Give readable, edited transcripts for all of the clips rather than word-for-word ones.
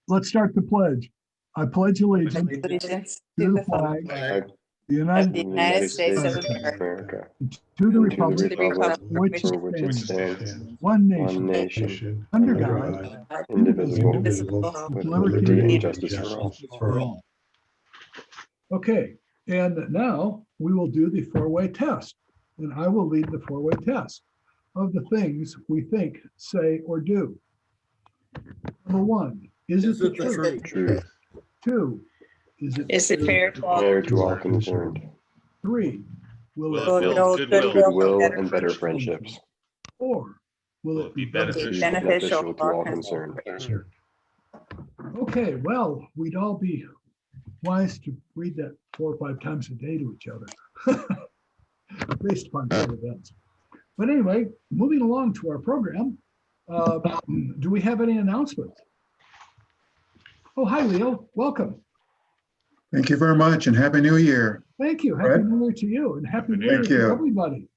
let's start the pledge. I pledge allegiance Allegiance to the flag of the United States of States, America, to the and republic to the republic for which it stands, one one nation, nation, under under God, God, indivisible, with with liberty and justice for all. Okay, and now we will do the four-way test, and I will lead the four-way test of the things we think, say, or do. Number one, is it the truth? Truth, 2, Is it fair to all? fair to all concerned, 3, will Will it it build goodwill better and better friendships? friendships, 4, will it be beneficial? be beneficial beneficial to all concerned. Okay, well, we'd all be wise to read that 4 or 5 times a day to each other, based upon current events. But anyway, moving along to our program, do we have any announcements? Oh, hi, Leo. Welcome. Thank you very much and Happy New Year. Thank you. Happy Fred? New Year to you and Happy New Year Thank to you. everybody.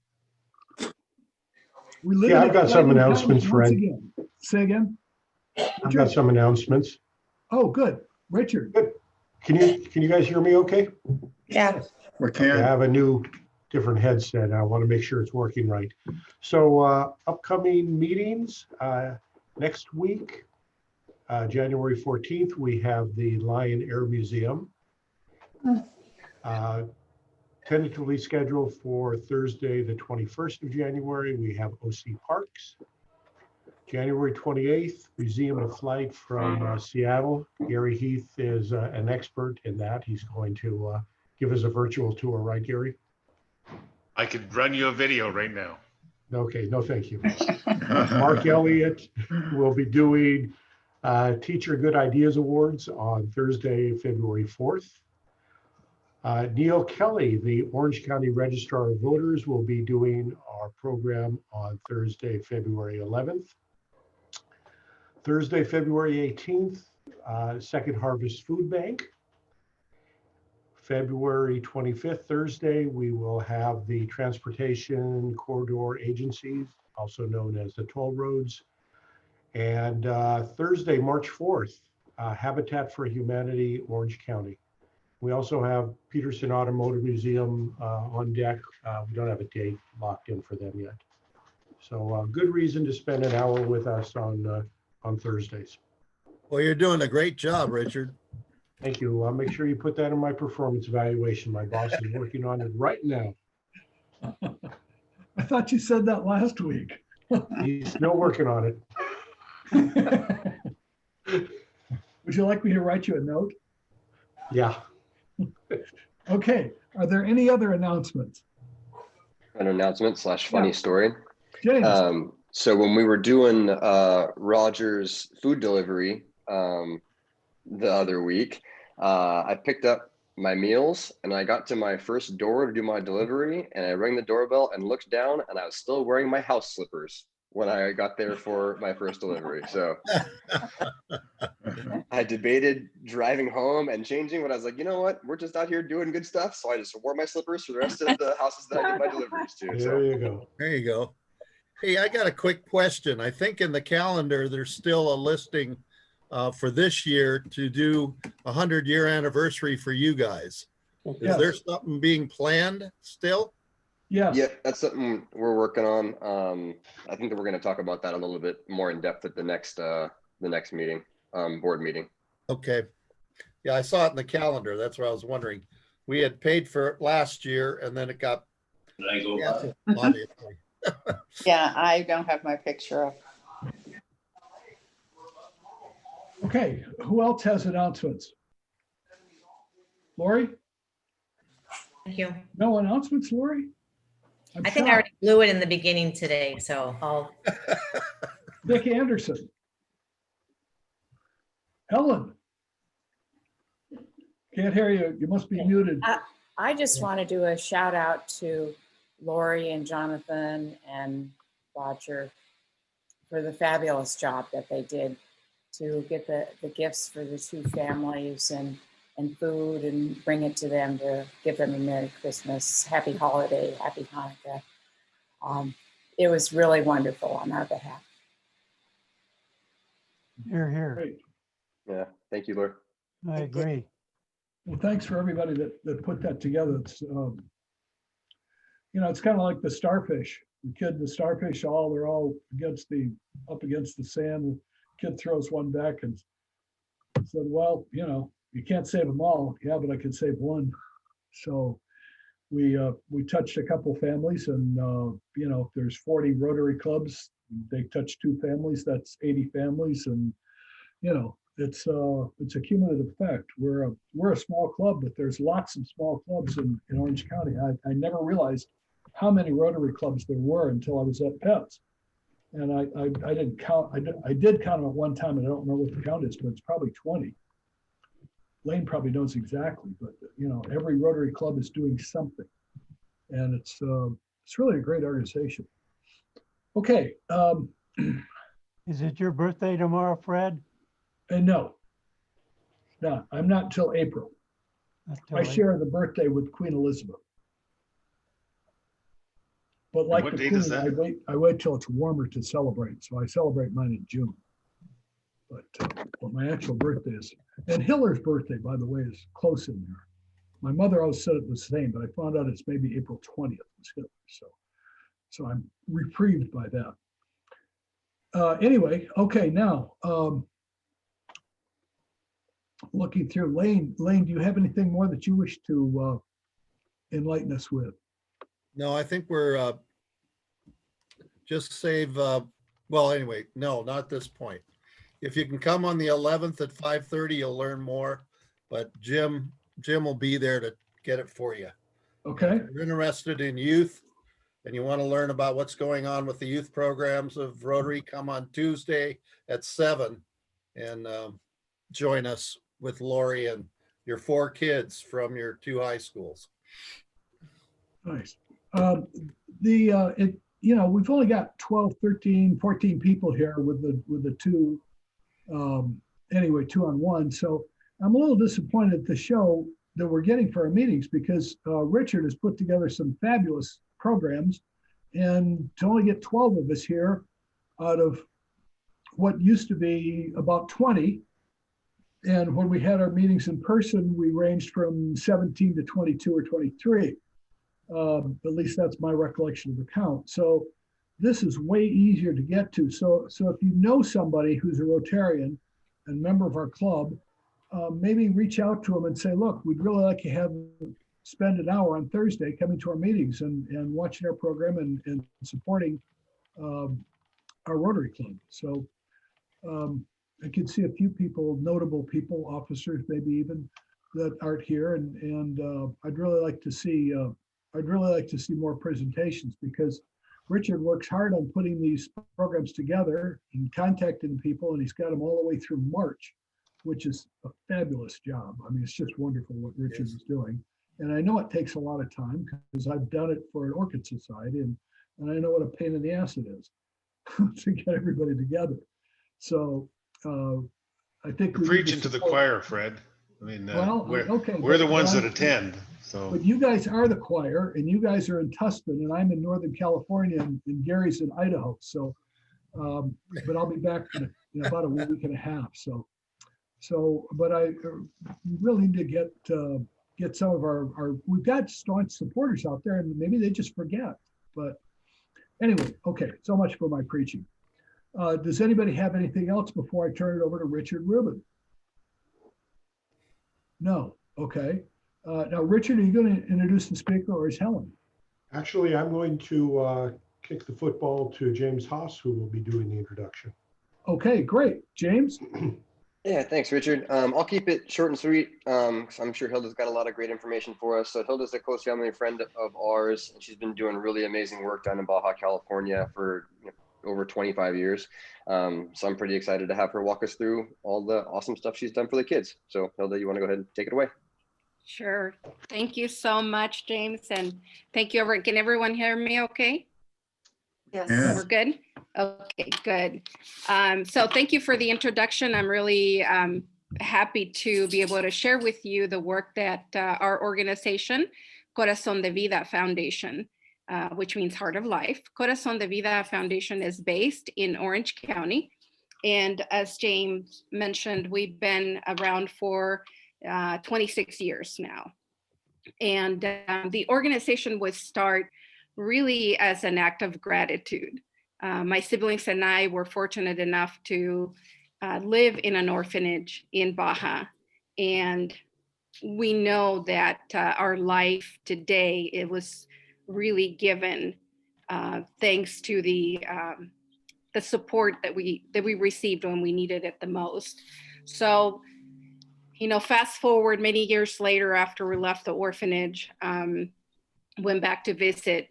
We live Yeah, in I've got some exciting announcements, times once Fred. again. Say again. I've got some announcements. Oh, good. Richard. Good. Can you guys hear me okay? Yeah. We I can. have a new different headset. I want to make sure it's working right. So upcoming meetings next week, January 14th, we have the Lion Air Museum. Tentatively scheduled for Thursday, the 21st of January, we have OC Parks. January 28th, Museum of Flight from Seattle. Gary Heath is an expert in that. He's going to give us a virtual tour, right, Gary? I could run you a video right now. Okay, no, thank you. Mark Elliott will be doing Teacher Good Ideas Awards on Thursday, February 4th. Neil Kelly, the Orange County Registrar of Voters, will be doing our program on Thursday, February 11th. Thursday, February 18th, Second Harvest Food Bank. February 25th, Thursday, we will have the Transportation Corridor Agencies, also known as the toll roads. And Thursday, March 4th, Habitat for Humanity, Orange County. We also have Peterson Automotive Museum on deck. We don't have a date locked in for them yet. So good reason to spend an hour with us on Thursdays. Well, you're doing a great job, Richard. Thank you. I'll make sure you put that in my performance evaluation. My boss is working on it right now. I thought you said that last week. He's still working on it. Would you like me to write you a note? Yeah. Okay. Are there any other announcements? An announcement / funny story. James. So when we were doing Roger's food delivery the other week, I picked up my meals and I got to my first door to do my delivery and I rang the doorbell and looked down and I was still wearing my house slippers when I got there for my first delivery. So I debated driving home and changing, but I was like, you know what? We're just out here doing good stuff. So I just wore my slippers for the rest of the houses that I did my deliveries to. There you go. There you go. Hey, I got a quick question. I think in the calendar, there's still a listing for this year to do a 100-year anniversary for you guys. Is there something being planned still? Yes. Yeah, that's something we're working on. I think that we're going to talk about that a little bit more in depth at the next meeting, board meeting. Okay. Yeah, I saw it in the calendar. That's what I was wondering. We had paid for it last year and then it got canceled, obviously. Yeah, I don't have my picture up. Okay. Who else has announcements? Lori? Thank you. No announcements, Lori? I think I already blew it in the beginning today, so I'll. Vic Anderson. Helen. Can't hear you. You must be muted. I just want to do a shout out to Lori and Jonathan and Roger for the fabulous job that they did to get the gifts for the two families and food and bring it to them to give them a Merry Christmas, Happy Holiday, Happy Hanukkah. It was really wonderful on our behalf. Here, here. Great. Yeah. Thank you, Laura. I agree. Well, thanks for everybody that put that together. It's, it's kind of like the starfish. The starfish, they're all up against the sand. The kid throws one back and said, well, you can't save them all. Yeah, but I can save one. So we touched a couple families, and if there's 40 Rotary clubs, they touch 2 families, that's 80 families. And it's a cumulative effect. We're a small club, but there's lots of small clubs in Orange County. I never realized how many Rotary clubs there were until I was at Pets. And I didn't count. I did count them at one time, and I don't remember what the count is, but it's probably 20. Lane probably knows exactly, but every Rotary club is doing something, and it's really a great organization. Okay. Is it your birthday tomorrow, Fred? And no, I'm not until April. I share the birthday with Queen Elizabeth. But like what the date Queen, is that? I wait till it's warmer to celebrate. So I celebrate mine in June. But my actual birthday is, and Hiller's birthday, by the way, is close in there. My mother always said it was the same, but I found out it's maybe April 20th was Hitler. So I'm reprieved by that. Anyway, okay, now looking through, Lane, do you have anything more that you wish to enlighten us with? No, I think we're just save, well, anyway, no, not at this point. If you can come on the 11th at 5:30, you'll learn more, but Jim will be there to get it for you. Okay. If you're interested in youth and you want to learn about what's going on with the youth programs of Rotary, come on Tuesday at 7 and join us with Lori and your 4 kids from your 2 high schools. Nice. We've only got 12, 13, 14 people here with the 2, 2-on-1. So I'm a little disappointed at the show that we're getting for our meetings, because Richard has put together some fabulous programs, and to only get 12 of us here out of what used to be about 20. And when we had our meetings in person, we ranged from 17 to 22 or 23. At least that's my recollection of the count. So this is way easier to get to. So if you know somebody who's a Rotarian and member of our club, maybe reach out to them and say, look, we'd really like to have spend an hour on Thursday coming to our meetings and watching our program and supporting our Rotary Club. So I can see a few people, notable people, officers maybe even, that aren't here, and I'd really like to see more presentations, because Richard works hard on putting these programs together and contacting people, and he's got them all the way through March, which is a fabulous job. I mean, it's just wonderful what Richard is doing. And I know it takes a lot of time, because I've done it for an orchid society, and I know what a pain in the ass it is to get everybody together. So I think You're preaching to the choir, Fred. I mean, we're the ones that attend. So, but you guys are the choir, and you guys are in Tustin, and I'm in Northern California, and Gary's in Idaho. So, but I'll be back in about a week and a half. But I really need to get some of our we've got staunch supporters out there, and maybe they just forget. But anyway, okay, so much for my preaching. Does anybody have anything else before I turn it over to Richard Rubin? No. Okay. Now, Richard, are you going to introduce the speaker, or is Helen? Actually, I'm going to kick the football to James Haas, who will be doing the introduction. Okay, great. James? Yeah, thanks, Richard. I'll keep it short and sweet, because I'm sure Hilda's got a lot of great information for us. So Hilda's a close family friend of ours, and she's been doing really amazing work down in Baja, California for over 25 years. So I'm pretty excited to have her walk us through all the awesome stuff she's done for the kids. So Hilda, you want to go ahead and take it away? Sure. Thank you so much, James. And thank you. Can everyone hear me okay? Yes. Yes. We're good? Okay, good. So thank you for the introduction. I'm really happy to be able to share with you the work that our organization, Corazon de Vida Foundation, which means Heart of Life. Corazon de Vida Foundation is based in Orange County. And as James mentioned, we've been around for 26 years now. And the organization was started really as an act of gratitude. My siblings and I were fortunate enough to live in an orphanage in Baja. And we know that our life today, it was really given thanks to the support that we received when we needed it the most. So, fast forward many years later, after we left the orphanage, went back to visit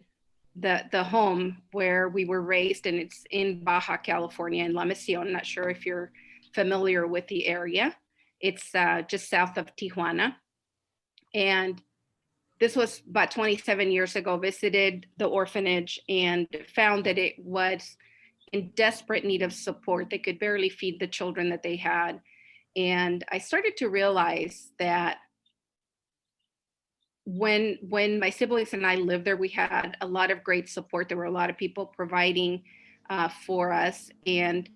the home where we were raised, and it's in Baja, California, in La Misión. Not sure if you're familiar with the area. It's just south of Tijuana. And this was about 27 years ago. Visited the orphanage and found that it was in desperate need of support. They could barely feed the children that they had. And I started to realize that when my siblings and I lived there, we had a lot of great support. There were a lot of people providing for us, and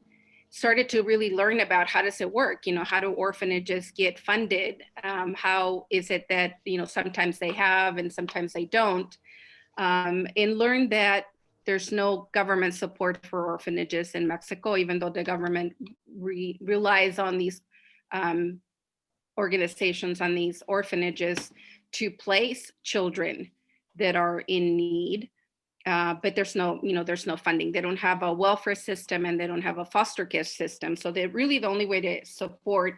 started to really learn about how does it work? How do orphanages get funded? How is it that, sometimes they have and sometimes they don't? And learned that there's no government support for orphanages in Mexico, even though the government relies on these organizations, on these orphanages to place children that are in need. But there's no funding. They don't have a welfare system, and they don't have a foster care system. So the only way to support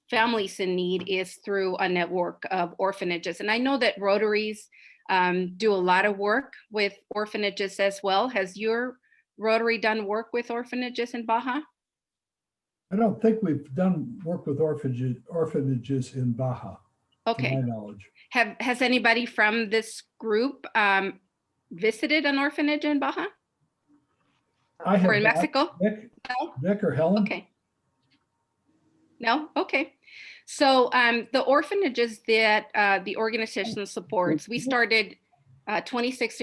families in need is through a network of orphanages. And I know that Rotaries do a lot of work with orphanages as well. Has your Rotary done work with orphanages in Baja? I don't think we've done work with orphanages in Baja, okay, to my knowledge. Has anybody from this group visited an orphanage in Baja? I have. Or in Mexico? Nick or Helen? Okay. No? Okay. So the orphanages that the organization supports, we started 26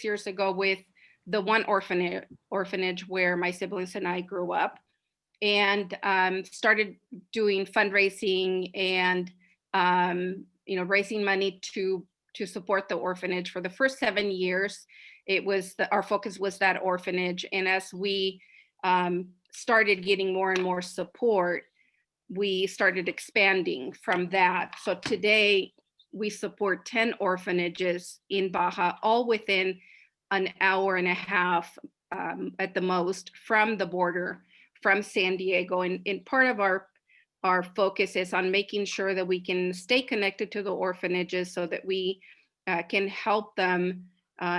years ago with the one orphanage where my siblings and I grew up, and started doing fundraising and raising money to support the orphanage. For the first 7 years, our focus was that orphanage. And as we started getting more and more support, we started expanding from that. So today we support 10 orphanages in Baja, all within an hour and a half at the most from the border, from San Diego. And part of our focus is on making sure that we can stay connected to the orphanages so that we can help them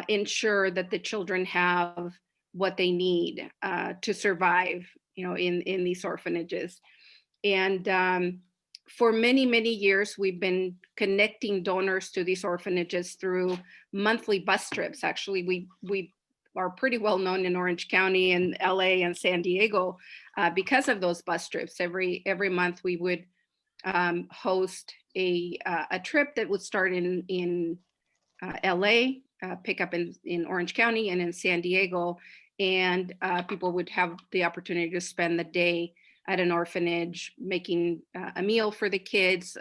ensure that the children have what they need to survive, in these orphanages. And for many, many years, we've been connecting donors to these orphanages through monthly bus trips. Actually, we are pretty well known in Orange County and LA and San Diego because of those bus trips. Every month we would host a trip that would start in LA, pick up in Orange County and in San Diego, and people would have the opportunity to spend the day at an orphanage, making a meal for the kids,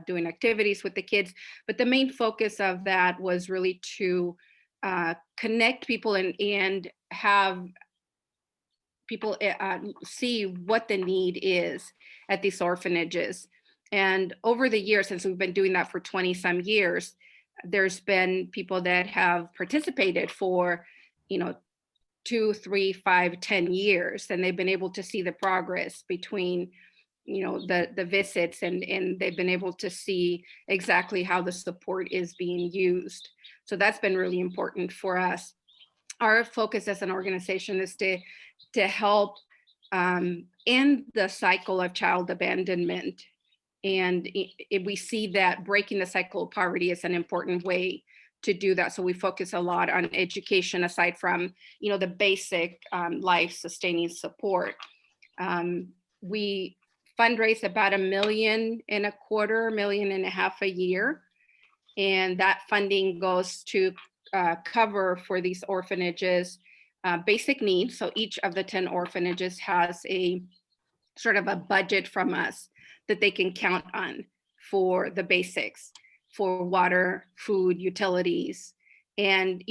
doing activities with the kids. But the main focus of that was really to connect people and have people see what the need is at these orphanages. And over the years, since we've been doing that for 20 some years, there's been people that have participated for, 2, 3, 5, 10 years, and they've been able to see the progress between, the visits, and they've been able to see exactly how the support is being used. So that's been really important for us. Our focus as an organization is to help end the cycle of child abandonment. And we see that breaking the cycle of poverty is an important way to do that. So we focus a lot on education, aside from, the basic life sustaining support. We fundraise about $1.25 million, $1.5 million a year. And that funding goes to cover for these orphanages basic needs. So each of the 10 orphanages has a sort of a budget from us that they can count on for the basics, for water, food, utilities. And,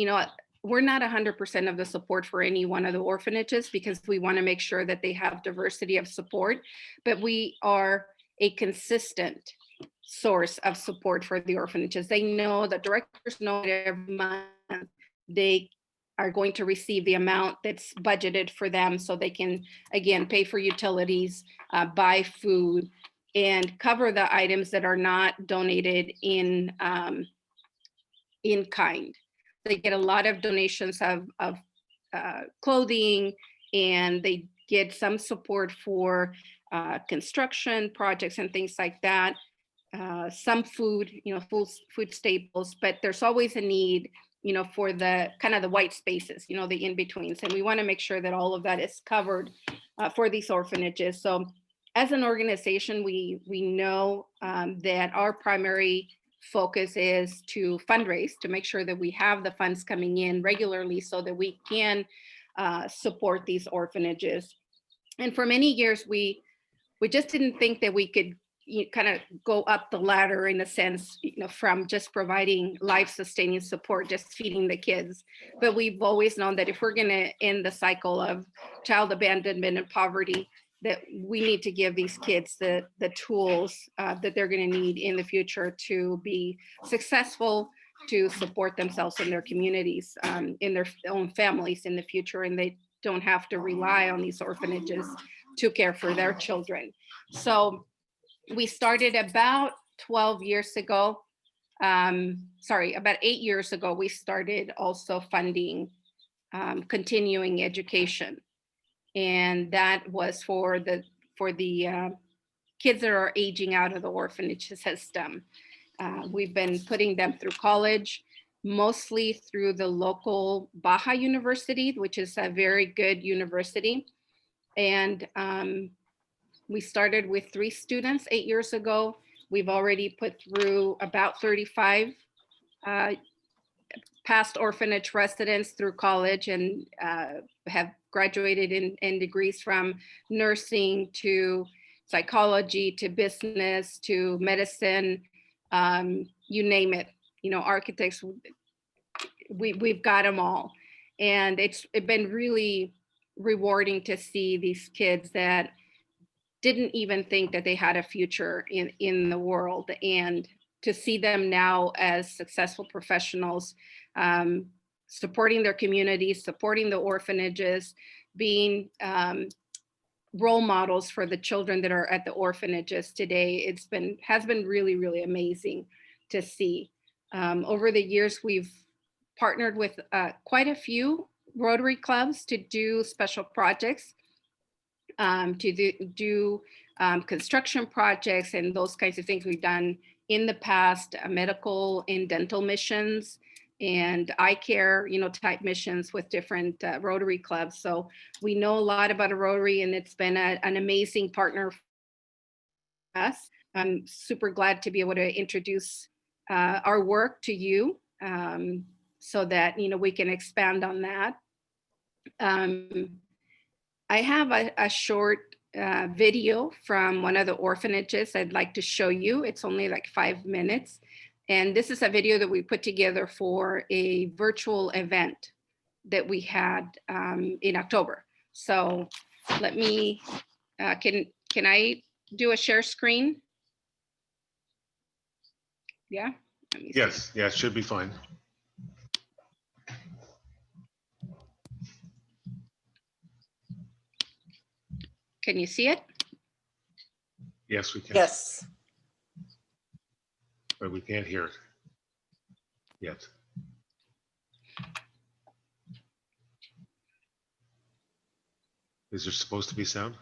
we're not 100% of the support for any one of the orphanages because we want to make sure that they have diversity of support, but we are a consistent source of support for the orphanages. They know, the directors know that every month they are going to receive the amount that's budgeted for them so they can, again, pay for utilities, buy food, and cover the items that are not donated in kind. They get a lot of donations of clothing, and they get some support for construction projects and things like that. Some food, food staples, but there's always a need, for the kind of the white spaces, the in-betweens. And we want to make sure that all of that is covered for these orphanages. So as an organization, we know that our primary focus is to fundraise, to make sure that we have the funds coming in regularly so that we can support these orphanages. And for many years, we just didn't think that we could kind of go up the ladder in a sense, from just providing life-sustaining support, just feeding the kids. But we've always known that if we're going to end the cycle of child abandonment and poverty, that we need to give these kids the tools that they're going to need in the future to be successful, to support themselves and their communities, in their own families in the future, and they don't have to rely on these orphanages to care for their children. So we started about 12 years ago. About 8 years ago, we started also funding continuing education. And that was for the kids that are aging out of the orphanage system. We've been putting them through college, mostly through the local Baja University, which is a very good university. And we started with 3 students 8 years ago. We've already put through about 35 past orphanage residents through college, and have graduated in degrees from nursing to psychology to business to medicine, you name it, architects, we've got them all. And it's been really rewarding to see these kids that didn't even think that they had a future in the world, and to see them now as successful professionals, supporting their communities, supporting the orphanages, being role models for the children that are at the orphanages today. Has been really, really amazing to see. Over the years, we've partnered with quite a few Rotary clubs to do special projects, to do construction projects and those kinds of things. We've done in the past medical and dental missions and eye care, type missions with different Rotary clubs. So we know a lot about a Rotary, and it's been an amazing partner for us. I'm super glad to be able to introduce our work to you, so that, we can expand on that. I have a short video from one of the orphanages I'd like to show you. It's only like 5 minutes. And this is a video that we put together for a virtual event that we had in October. So let me, can I do a share screen? Yeah? Yes, it should be fine. Can you see it? Yes, we can. Yes. But we can't hear it yet. Is there supposed to be sound?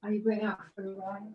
Are you going out for a ride?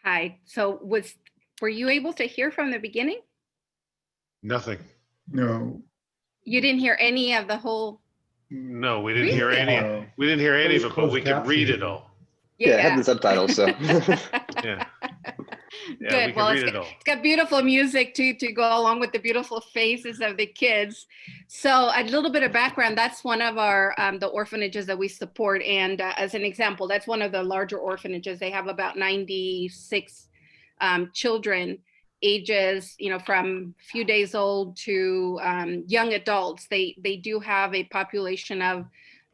Hi. So were you able to hear from the beginning? Nothing. No. You didn't hear any of the whole? No, we didn't Really? hear any. No. We didn't hear any of It it, was but we closed could read it captioning. all. Yeah, I had the subtitles, so. Yeah. Yeah, Good. we Well, can read it all. it's got beautiful music too to go along with the beautiful faces of the kids. So a little bit of background. That's one of our the orphanages that we support, and as an example, that's one of the larger orphanages. They have about 96 children, ages from a few days old to young adults. They do have a population of,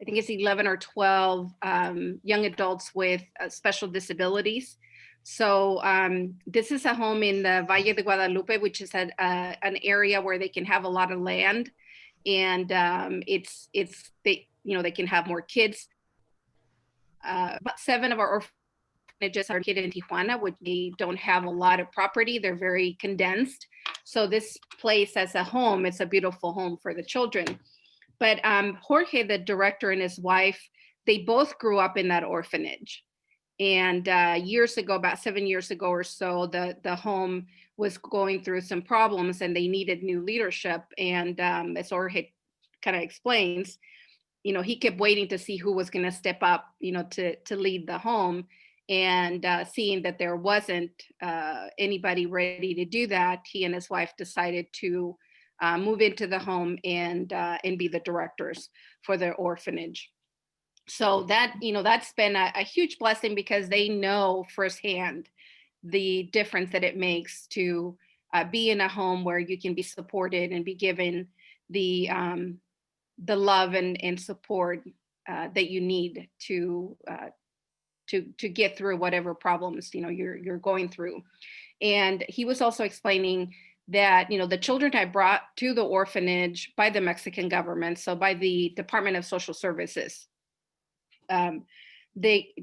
I think it's 11 or 12 young adults with special disabilities. So this is a home in the Valle de Guadalupe, which is an area where they can have a lot of land, and they can have more kids. About 7 of our orphanages are located in Tijuana, which they don't have a lot of property. They're very condensed. So this place as a home, it's a beautiful home for the children. But Jorge, the director, and his wife, they both grew up in that orphanage. And years ago, about 7 years ago or so, the home was going through some problems and they needed new leadership. And as Jorge kind of explains, he kept waiting to see who was going to step up, to lead the home. And seeing that there wasn't anybody ready to do that, he and his wife decided to move into the home and be the directors for their orphanage. So that's been a huge blessing because they know firsthand the difference that it makes to be in a home where you can be supported and be given the love and support that you need to get through whatever problems you're going through. And he was also explaining that the children I brought to the orphanage by the Mexican government, so by the Department of Social Services. They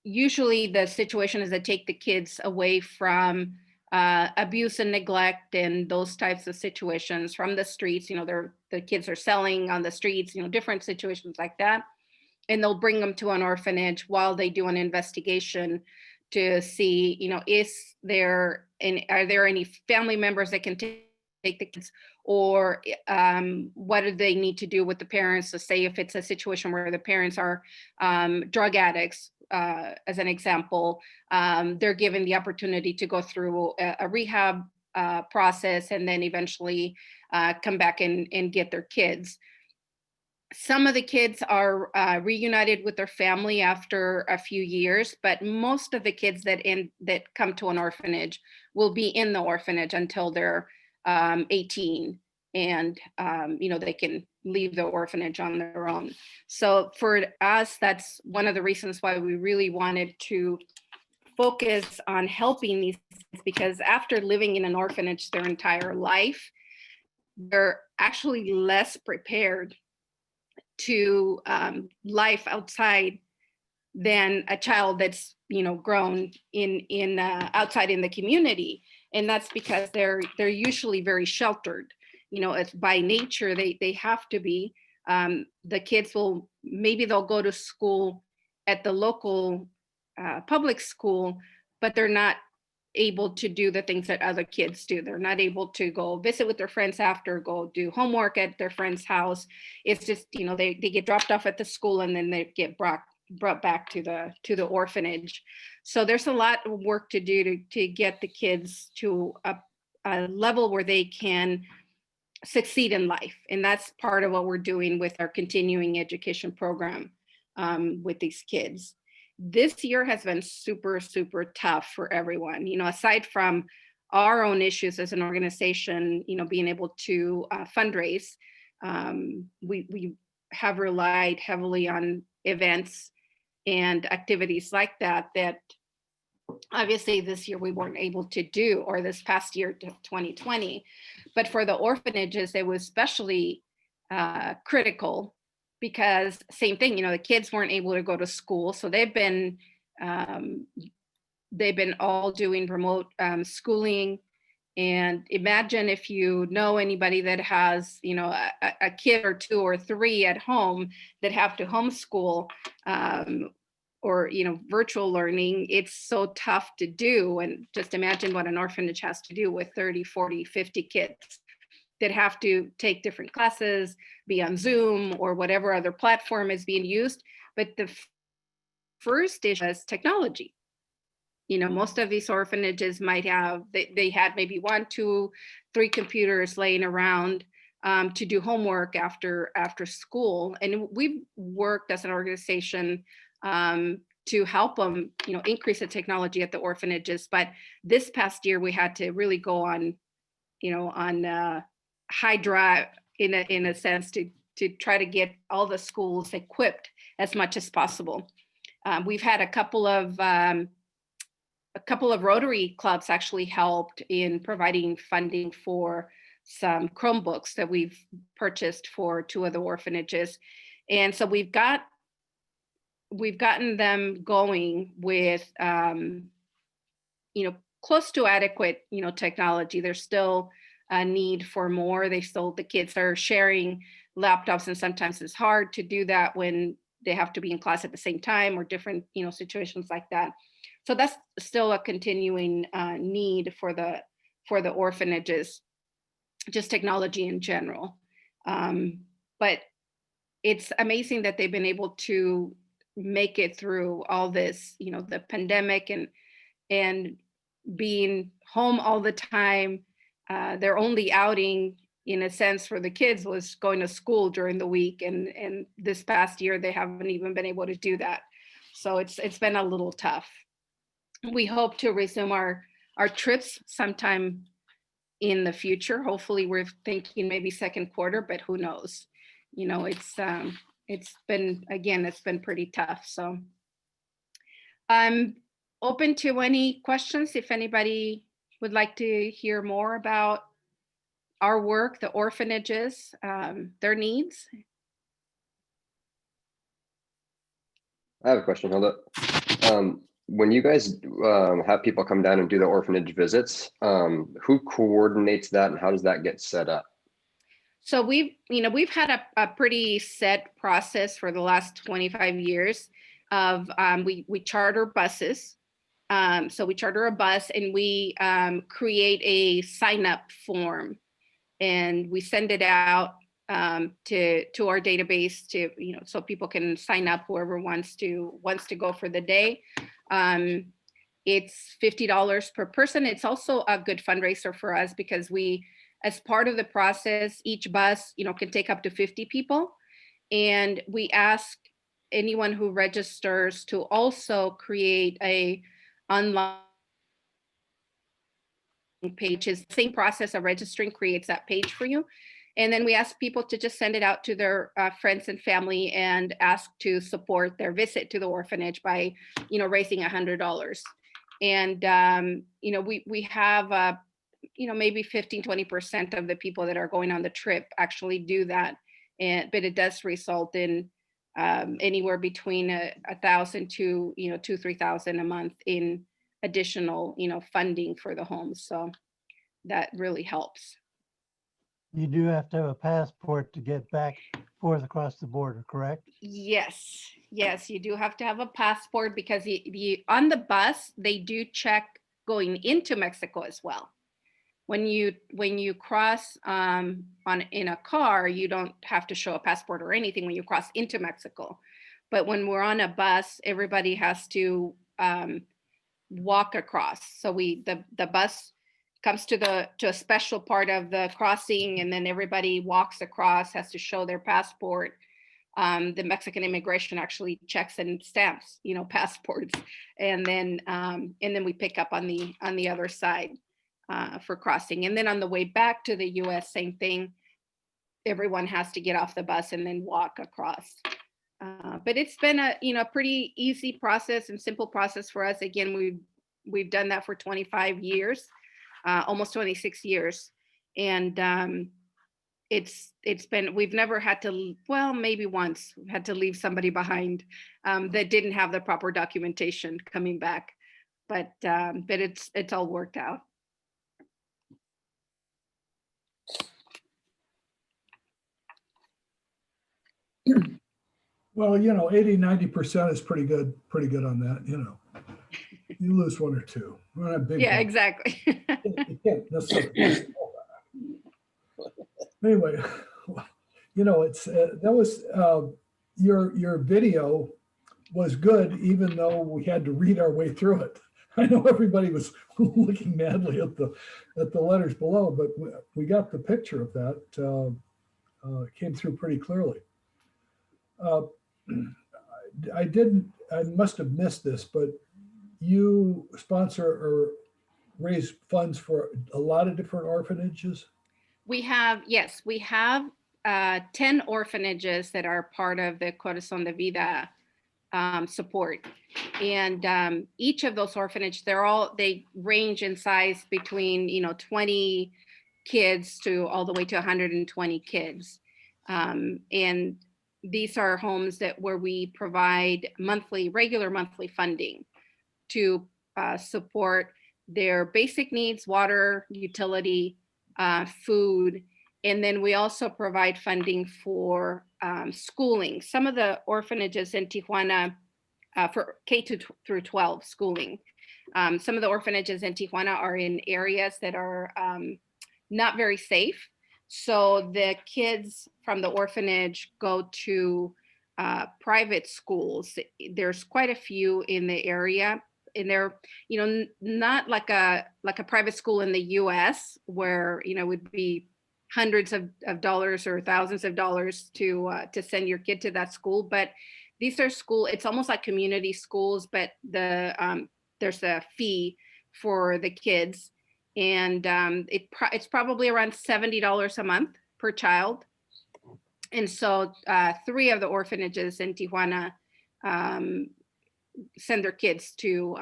usually, the situation is to take the kids away from abuse and neglect and those types of situations from the streets. The kids are selling on the streets, different situations like that. And they'll bring them to an orphanage while they do an investigation to see, are there any family members that can take the kids, or what do they need to do with the parents? So say if it's a situation where the parents are drug addicts, as an example, they're given the opportunity to go through a rehab process and then eventually come back and get their kids. Some of the kids are reunited with their family after a few years, but most of the kids that come to an orphanage will be in the orphanage until they're 18, and they can leave the orphanage on their own. So for us, that's one of the reasons why we really wanted to focus on helping these kids, because after living in an orphanage their entire life, they're actually less prepared to life outside than a child that's grown in outside in the community. And that's because they're usually very sheltered. It's by nature they have to be. The kids they'll go to school at the local public school, but they're not able to do the things that other kids do. They're not able to go visit with their friends after, go do homework at their friend's house. It's just, they get dropped off at the school and then they get brought back to the orphanage. So there's a lot of work to do to get the kids to a level where they can succeed in life. And that's part of what we're doing with our continuing education program with these kids. This year has been super, super tough for everyone. Aside from our own issues as an organization, being able to fundraise, we have relied heavily on events and activities like that obviously this year we weren't able to do, or this past year, 2020. But for the orphanages, it was especially critical because same thing, the kids weren't able to go to school. So they've been all doing remote schooling. And imagine if you know anybody that has, a kid or two or three at home that have to homeschool or, virtual learning, it's so tough to do. And just imagine what an orphanage has to do with 30, 40, 50 kids that have to take different classes, be on Zoom or whatever other platform is being used. But the first issue is technology. Most of these orphanages might have, they had maybe 1, 2, 3 computers laying around to do homework after school. And we've worked as an organization to help them, increase the technology at the orphanages. But this past year, we had to really go on, on high drive in a sense to try to get all the schools equipped as much as possible. We've had a couple of Rotary clubs actually helped in providing funding for some Chromebooks that we've purchased for 2 of the orphanages. And so we've gotten them going with, close to adequate, technology. There's still a need for more. The kids are sharing laptops, and sometimes it's hard to do that when they have to be in class at the same time or different, situations like that. So that's still a continuing need for the orphanages, just technology in general. But it's amazing that they've been able to make it through all this, the pandemic and being home all the time. Their only outing, in a sense, for the kids was going to school during the week. And this past year, they haven't even been able to do that. So it's been a little tough. We hope to resume our trips sometime in the future. Hopefully we're thinking maybe second quarter, but who knows? It's been pretty tough. So I'm open to any questions if anybody would like to hear more about our work, the orphanages, their needs. I have a question, Hilda. When you guys have people come down and do the orphanage visits, who coordinates that and how does that get set up? So we've had a pretty set process for the last 25 years of we charter buses. So we charter a bus and we create a sign-up form and we send it out to our database to, so people can sign up, whoever wants to go for the day. It's $50 per person. It's also a good fundraiser for us because we, as part of the process, each bus, can take up to 50 people. And we ask anyone who registers to also create a online page. Is the same process of registering creates that page for you. And then we ask people to just send it out to their friends and family and ask to support their visit to the orphanage by, raising $100. And, we have maybe 15-20% of the people that are going on the trip actually do that. But it does result in anywhere between 1,000 to 2,000-3,000 a month in additional funding for the homes. So that really helps. You do have to have a passport to get back forth across the border, correct? Yes, you do have to have a passport, because on the bus they do check going into Mexico as well. When you cross in a car, you don't have to show a passport or anything when you cross into Mexico. But when we're on a bus, everybody has to walk across. So the bus comes to a special part of the crossing, and then everybody walks across, has to show their passport. The Mexican immigration actually checks and stamps, passports, and then we pick up on the other side for crossing. And then on the way back to the U.S., same thing. Everyone has to get off the bus and then walk across. But it's been a pretty easy process and simple process for us. Again, we've done that for 25 years, almost 26 years, and we've never had to, well, maybe once had to leave somebody behind that didn't have the proper documentation coming back, but it's all worked out. Well, 80-90% is pretty good on that. You lose one or two. We're not big. Yeah, exactly. You can't necessarily. Anyway, it's that was your video was good, even though we had to read our way through it. I know everybody was looking madly at the letters below, but we got the picture of that. It came through pretty clearly. I must have missed this, but you sponsor or raise funds for a lot of different orphanages? We have 10 orphanages that are part of the Corazon de Vida support. And each of those orphanages, they range in size between 20 kids to all the way to 120 kids. And these are homes where we provide regular monthly funding to support their basic needs: water, utility, food. And then we also provide funding for schooling. Some of the orphanages in Tijuana, for K through 12 schooling, some of the orphanages in Tijuana are in areas that are not very safe. So the kids from the orphanage go to private schools. There's quite a few in the area, and they're, not like a private school in the US where, would be hundreds of dollars or thousands of dollars to send your kid to that school. But these are it's almost like community schools, but there's a fee for the kids. And it's probably around $70 a month per child. And so 3 of the orphanages in Tijuana send their kids to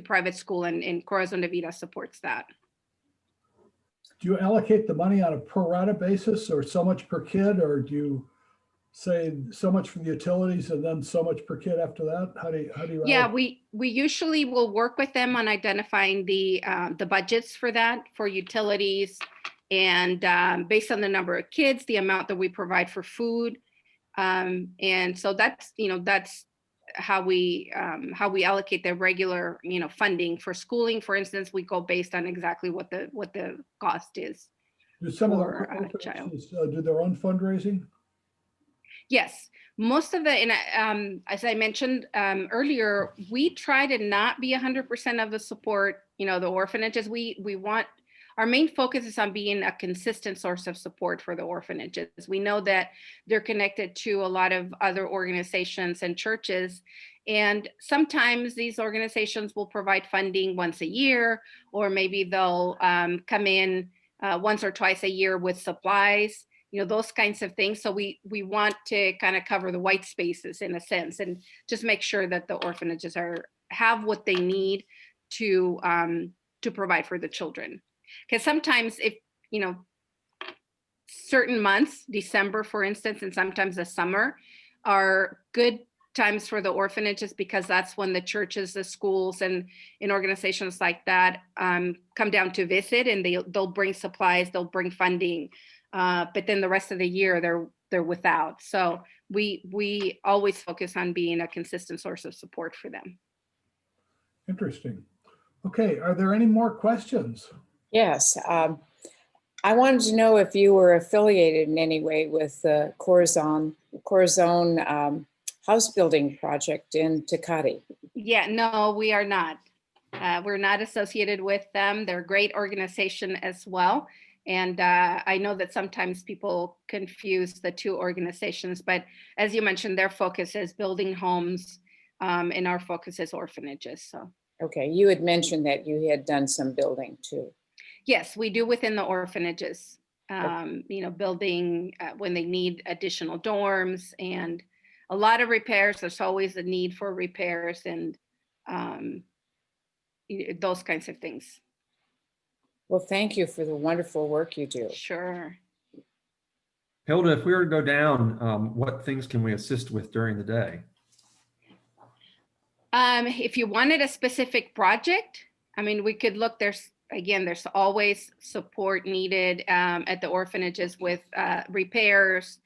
private school, and Corazon de Vida supports that. Do you allocate the money on a pro rata basis, or so much per kid, or do you say so much for the utilities and then so much per kid after that? How do you? Yeah, we usually will work with them on identifying the budgets for that, for utilities, and based on the number of kids, the amount that we provide for food, and so that's how we allocate the regular funding for schooling. For instance, we go based on exactly what the cost is. Do some of the orphanages do their own fundraising? Yes, most of and as I mentioned earlier, we try to not be 100% of the support. The orphanages, we want, our main focus is on being a consistent source of support for the orphanages. We know that they're connected to a lot of other organizations and churches, and sometimes these organizations will provide funding once a year, or maybe they'll come in once or twice a year with supplies, those kinds of things. So we want to kind of cover the white spaces in a sense, and just make sure that the orphanages have what they need to provide for the children. Because sometimes if, certain months, December, for instance, and sometimes the summer are good times for the orphanages because that's when the churches, the schools, and organizations like that come down to visit, and they'll bring supplies, they'll bring funding, but then the rest of the year they're without. So we always focus on being a consistent source of support for them. Interesting. Okay, are there any more questions? Yes. I wanted to know if you were affiliated in any way with the Corazon house building project in Tecate. Yeah, no, we are not. We're not associated with them. They're a great organization as well. And I know that sometimes people confuse the two organizations, but as you mentioned, their focus is building homes, and our focus is orphanages. So. Okay, you had mentioned that you had done some building too. Yes, we do within the orphanages, building when they need additional dorms and a lot of repairs. There's always a need for repairs and those kinds of things. Well, thank you for the wonderful work you do. Sure. Hilda, if we were to go down, what things can we assist with during the day? If you wanted a specific project, we could look, there's always support needed at the orphanages with repairs.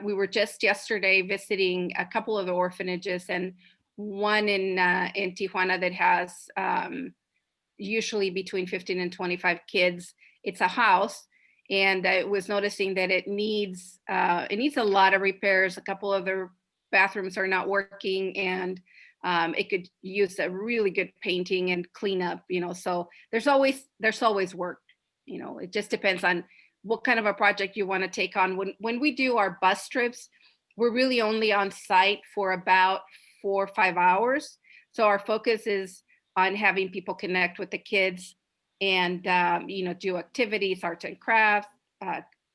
We were just yesterday visiting a couple of the orphanages, and one in Tijuana that has usually between 15 and 25 kids. It's a house, and I was noticing that it needs a lot of repairs. A couple of the bathrooms are not working, and it could use a really good painting and cleanup, so there's always work. It just depends on what kind of a project you want to take on. When we do our bus trips, we're really only on site for about 4 or 5 hours. So our focus is on having people connect with the kids and, do activities, arts and crafts,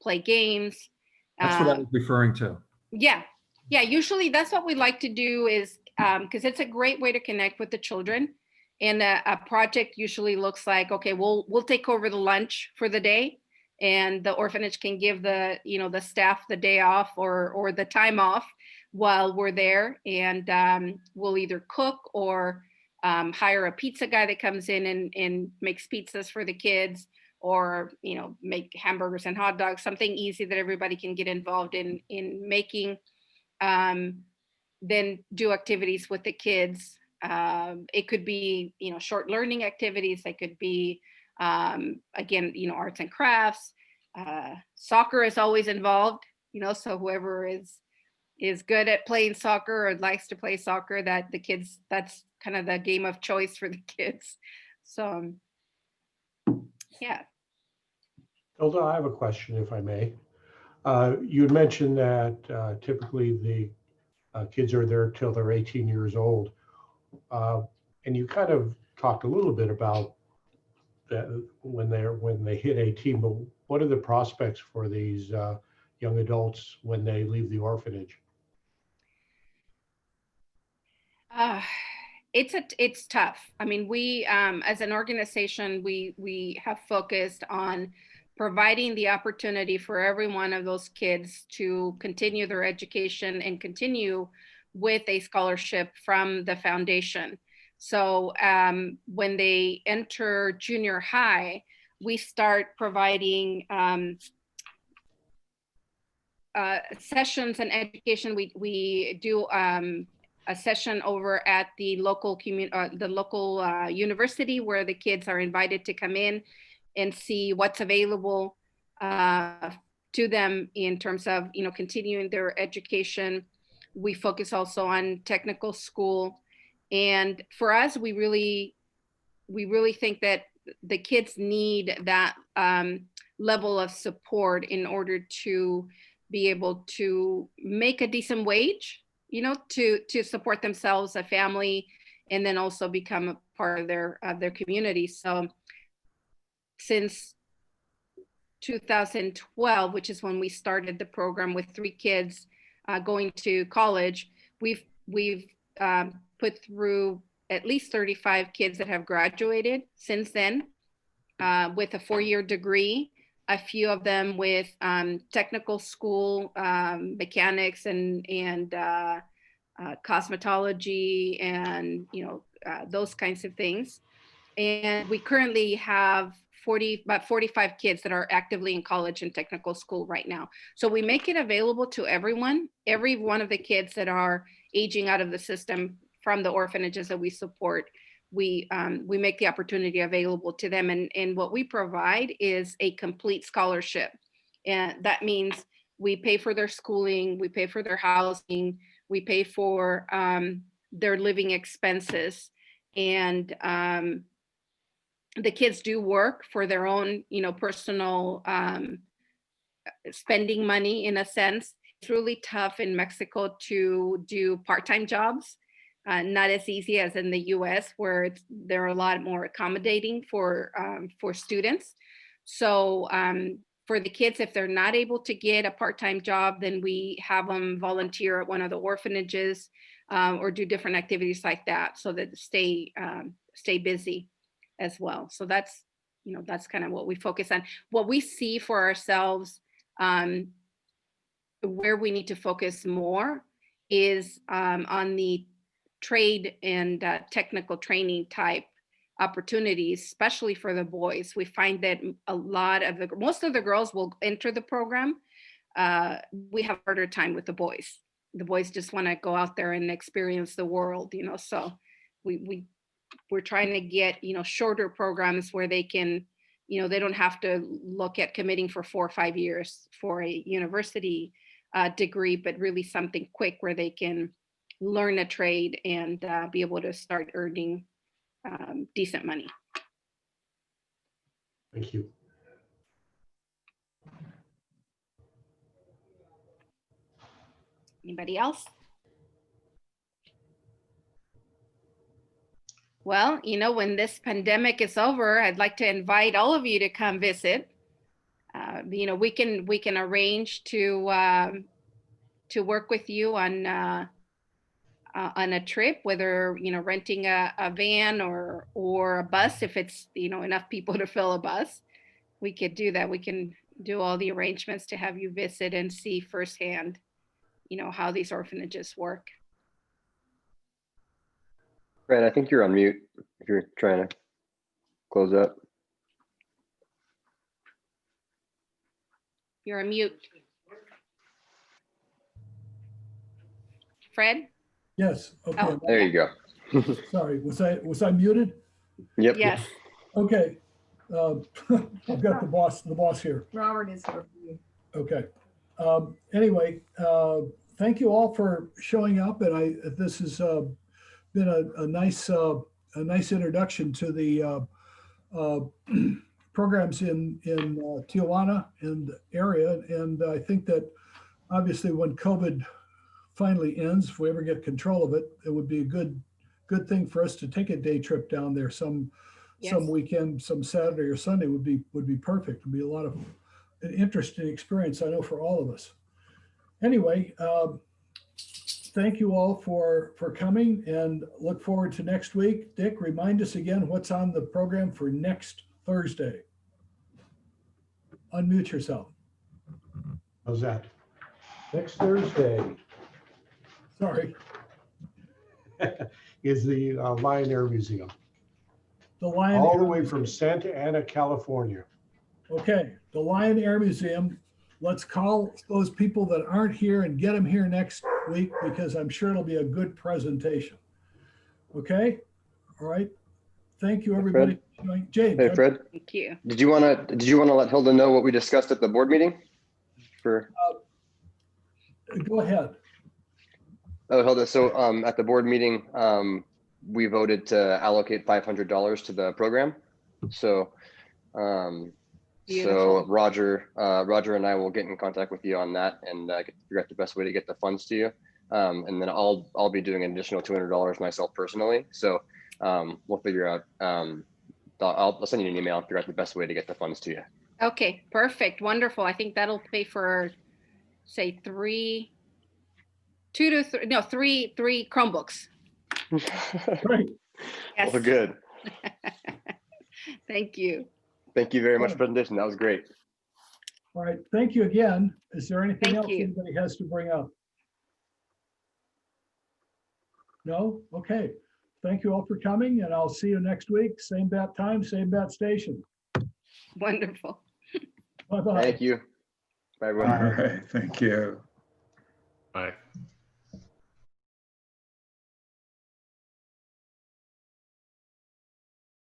play games. That's what I was referring to. Yeah. Usually that's what we like to do is, because it's a great way to connect with the children. And a project usually looks like, okay, we'll take over the lunch for the day, and the orphanage can give the staff the day off or the time off while we're there. And we'll either cook or hire a pizza guy that comes in and makes pizzas for the kids, or make hamburgers and hot dogs, something easy that everybody can get involved in making. Then do activities with the kids. It could be, short learning activities. They could be, again, arts and crafts. Soccer is always involved, so whoever is good at playing soccer or likes to play soccer, that the kids, that's kind of the game of choice for the kids. So, yeah. Hilda, I have a question, if I may. You had mentioned that typically the kids are there till they're 18 years old. And you kind of talked a little bit about that when they hit 18, but what are the prospects for these young adults when they leave the orphanage? It's tough. We as an organization, we have focused on providing the opportunity for every one of those kids to continue their education and continue with a scholarship from the foundation. So when they enter junior high, we start providing sessions and education. We do a session over at the local university, where the kids are invited to come in and see what's available to them in terms of continuing their education. We focus also on technical school, and for us, we really think that the kids need that level of support in order to be able to make a decent wage, to support themselves, a family, and then also become a part of their community. So since 2012, which is when we started the program with 3 kids going to college, we've put through at least 35 kids that have graduated since then. with a 4-year degree, a few of them with technical school, mechanics and cosmetology and, those kinds of things. And we currently have about 45 kids that are actively in college and technical school right now. So we make it available to everyone, every one of the kids that are aging out of the system from the orphanages that we support. We make the opportunity available to them. And what we provide is a complete scholarship. And that means we pay for their schooling, we pay for their housing, we pay for their living expenses. And the kids do work for their own, personal spending money in a sense. It's really tough in Mexico to do part-time jobs. Not as easy as in the US, where they're a lot more accommodating for students. So for the kids, if they're not able to get a part-time job, then we have them volunteer at one of the orphanages or do different activities like that so that stay busy as well. So that's kind of what we focus on. What we see for ourselves, where we need to focus more is on the trade and technical training type opportunities, especially for the boys. We find that most of the girls will enter the program. We have a harder time with the boys. The boys just want to go out there and experience the world, so we're trying to get, shorter programs where they can, they don't have to look at committing for 4 or 5 years for a university degree, but really something quick where they can learn a trade and be able to start earning decent money. Thank you. Anybody else? Well, when this pandemic is over, I'd like to invite all of you to come visit. We can arrange to work with you on a trip, whether renting a van or a bus. If it's enough people to fill a bus, we could do that. We can do all the arrangements to have you visit and see firsthand how these orphanages work. Fred, I think you're on mute if you're trying to close up. You're on mute. Fred? Yes. Okay. Oh, there you go. Sorry, was I muted? Yep. Yes. Okay. I've got the boss here. Robert is here. Okay. Anyway, thank you all for showing up, and this has been a nice introduction to the programs in Tijuana and area. And I think that obviously when COVID finally ends, if we ever get control of it, it would be a good thing for us to take a day trip down there some weekend, some Saturday or Sunday would be perfect. It'd be a lot of an interesting experience, I know, for all of us. Anyway, thank you all for coming, and look forward to next week. Dick, remind us again what's on the program for next Thursday. Unmute yourself. How's that? Next Thursday. Sorry. Is the Lion Air Museum. The Lion all Air the way Museum. from Santa Ana, California. Okay, the Lion Air Museum. Let's call those people that aren't here and get them here next week, because I'm sure it'll be a good presentation. Okay, all right. Thank you, everybody. James. Hey, Fred. Thank you. Did you want to let Hilda know what we discussed at the board meeting? Go ahead. Oh, Hilda. So at the board meeting, we voted to allocate $500 to the program. So, Roger and I will get in contact with you on that and figure out the best way to get the funds to you. And then I'll be doing an additional $200 myself personally. So we'll figure out. I'll send you an email and figure out the best way to get the funds to you. Okay, perfect, wonderful. I think that'll pay for, say, three Chromebooks. Great. Yes. Well, good. Thank you. Thank you very much for the presentation. That was great. All right, thank you again. Is there anything Thank else you. anybody has to bring up? No? Okay. Thank you all for coming, and I'll see you next week. Same bat time, same bat station. Wonderful. Bye-bye. Thank you. Bye, everyone. All right, thank you. Bye.